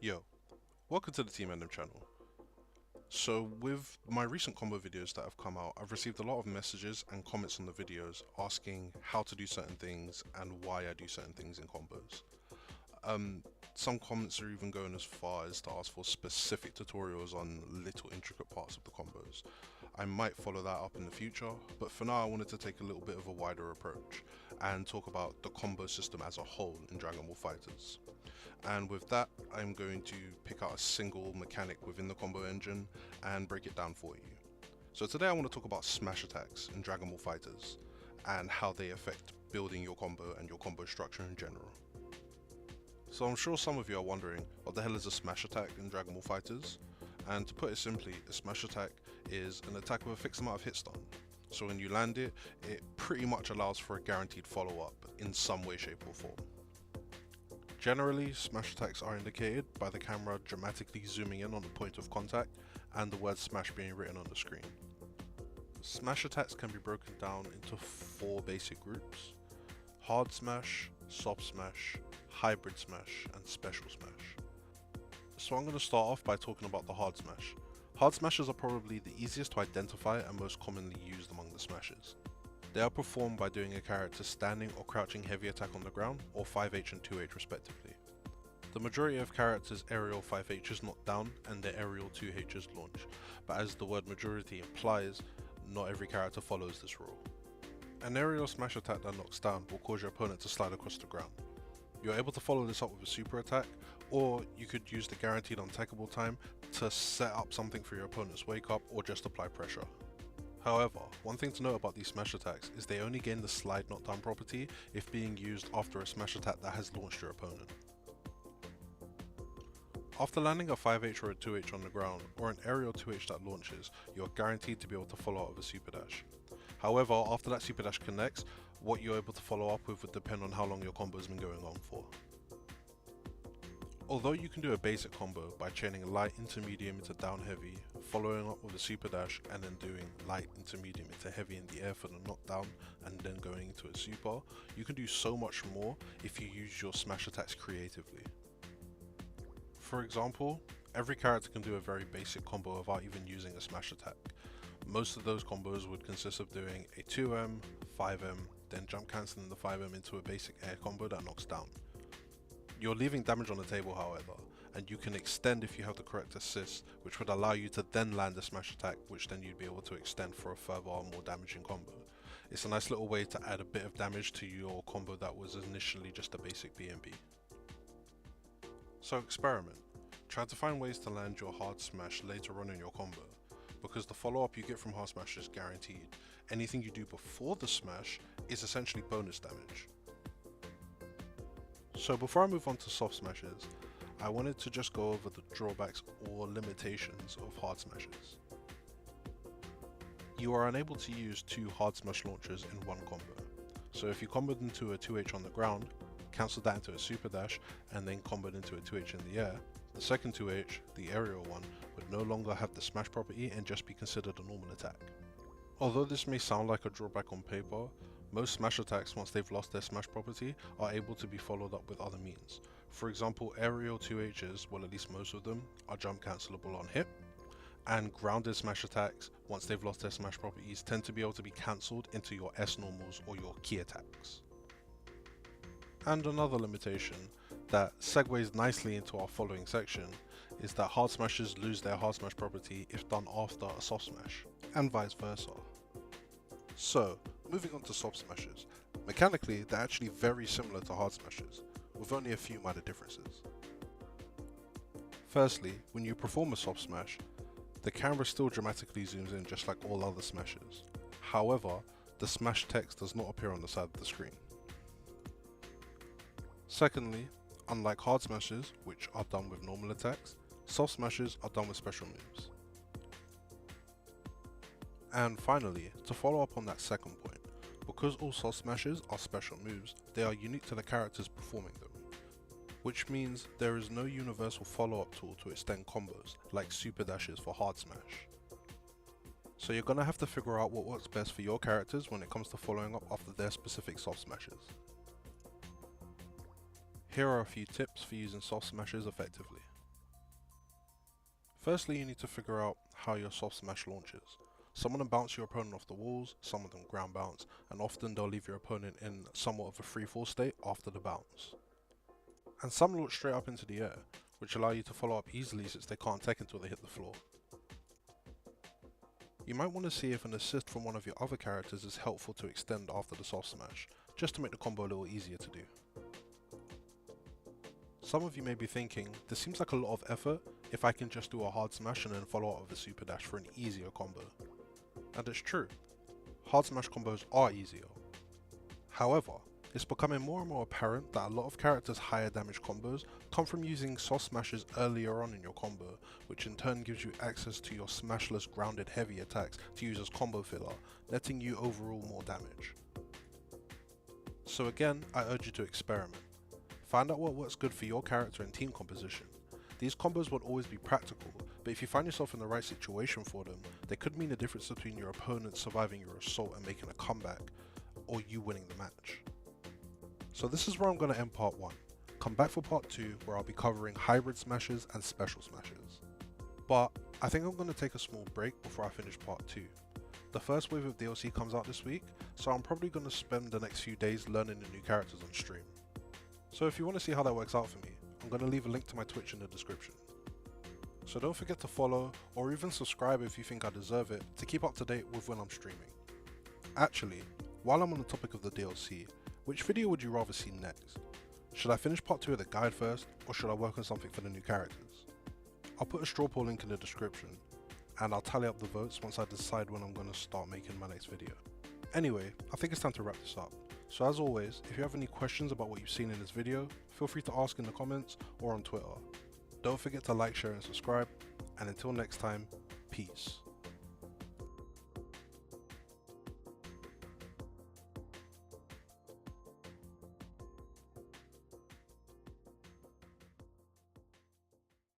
Yo, welcome to the Team Random channel. So with my recent combo videos that have come out, I've received a lot of messages and comments on the videos asking how to do certain things and why I do certain things in combos. Some comments are even going as far as to ask for specific tutorials on little intricate parts of the combos. I might follow that up in the future, but for now I wanted to take a little bit of a wider approach and talk about the combo system as a whole in Dragon Ball FighterZ. And with that, I'm going to pick out a single mechanic within the combo engine and break it down for you. So today I want to talk about smash attacks in Dragon Ball FighterZ and how they affect building your combo and your combo structure in general. So I'm sure some of you are wondering, what the hell is a smash attack in Dragon Ball FighterZ? And to put it simply, a smash attack is an attack with a fixed amount of hit stun. So when you land it, it pretty much allows for a guaranteed follow-up in some way, shape or form. Generally, smash attacks are indicated by the camera dramatically zooming in on the point of contact and the word smash being written on the screen. Smash attacks can be broken down into 4 basic groups: hard smash, soft smash, hybrid smash, and special smash. So I'm going to start off by talking about the hard smash. Hard smashes are probably the easiest to identify and most commonly used among the smashes. They are performed by doing a character standing or crouching heavy attack on the ground, or 5H and 2H respectively. The majority of characters' aerial 5Hs knock down and their aerial 2Hs launch, but as the word majority implies, not every character follows this rule. An aerial smash attack that knocks down will cause your opponent to slide across the ground. You're able to follow this up with a super attack, or you could use the guaranteed untackable time to set up something for your opponent's wake up or just apply pressure. However, one thing to note about these smash attacks is they only gain the slide knockdown property if being used after a smash attack that has launched your opponent. After landing a 5H or a 2H on the ground, or an aerial 2H that launches, you are guaranteed to be able to follow up with a super dash. However, after that super dash connects, what you're able to follow up with would depend on how long your combo has been going on for. Although you can do a basic combo by chaining light into medium into down heavy, following up with a super dash and then doing light into medium into heavy in the air for the knockdown and then going into a super, you can do so much more if you use your smash attacks creatively. For example, every character can do a very basic combo without even using a smash attack. Most of those combos would consist of doing a 2M, 5M, then jump cancelling the 5M into a basic air combo that knocks down. You're leaving damage on the table, however, and you can extend if you have the correct assist, which would allow you to then land a smash attack, which then you'd be able to extend for a further more damaging combo. It's a nice little way to add a bit of damage to your combo that was initially just a basic BNB. So experiment. Try to find ways to land your hard smash later on in your combo, because the follow-up you get from hard smash is guaranteed. Anything you do before the smash is essentially bonus damage. So before I move on to soft smashes, I wanted to just go over the drawbacks or limitations of hard smashes. You are unable to use 2 hard smash launchers in one combo. So if you comboed into a 2H on the ground, cancel that into a super dash, and then comboed into a 2H in the air, the second 2H, the aerial one, would no longer have the smash property and just be considered a normal attack. Although this may sound like a drawback on paper, most smash attacks, once they've lost their smash property, are able to be followed up with other means. For example, aerial 2Hs, well at least most of them, are jump cancelable on hit, and grounded smash attacks, once they've lost their smash properties, tend to be able to be cancelled into your S normals or your key attacks. And another limitation that segues nicely into our following section is that hard smashes lose their hard smash property if done after a soft smash, and vice versa. So, moving on to soft smashes. Mechanically, they're actually very similar to hard smashes, with only a few minor differences. Firstly, when you perform a soft smash, the camera still dramatically zooms in just like all other smashes. However, the smash text does not appear on the side of the screen. Secondly, unlike hard smashes, which are done with normal attacks, soft smashes are done with special moves. And finally, to follow up on that second point, because all soft smashes are special moves, they are unique to the characters performing them, which means there is no universal follow-up tool to extend combos like super dashes for hard smash. So you're gonna have to figure out what works best for your characters when it comes to following up after their specific soft smashes. Here are a few tips for using soft smashes effectively. Firstly, you need to figure out how your soft smash launches. Some of them bounce your opponent off the walls, some of them ground bounce, and often they'll leave your opponent in somewhat of a free fall state after the bounce. And some launch straight up into the air, which allow you to follow up easily since they can't tech until they hit the floor. You might want to see if an assist from one of your other characters is helpful to extend after the soft smash, just to make the combo a little easier to do. Some of you may be thinking, this seems like a lot of effort if I can just do a hard smash and then follow up with a super dash for an easier combo. And it's true, hard smash combos are easier. However, it's becoming more and more apparent that a lot of characters' higher damage combos come from using soft smashes earlier on in your combo, which in turn gives you access to your smashless grounded heavy attacks to use as combo filler, netting you overall more damage. So again, I urge you to experiment. Find out what works good for your character and team composition. These combos won't always be practical, but if you find yourself in the right situation for them, they could mean the difference between your opponent surviving your assault and making a comeback, or you winning the match. So this is where I'm going to end part 1. Come back for part 2 where I'll be covering hybrid smashes and special smashes. But I think I'm going to take a small break before I finish part 2. The first wave of DLC comes out this week, so I'm probably going to spend the next few days learning the new characters on stream. So if you want to see how that works out for me, I'm going to leave a link to my Twitch in the description. So don't forget to follow or even subscribe if you think I deserve it to keep up to date with when I'm streaming. Actually, while I'm on the topic of the DLC, which video would you rather see next? Should I finish part 2 of the guide first, or should I work on something for the new characters? I'll put a straw poll link in the description, and I'll tally up the votes once I decide when I'm going to start making my next video. Anyway, I think it's time to wrap this up. So as always, if you have any questions about what you've seen in this video, feel free to ask in the comments or on Twitter. Don't forget to like, share and subscribe, and until next time, peace.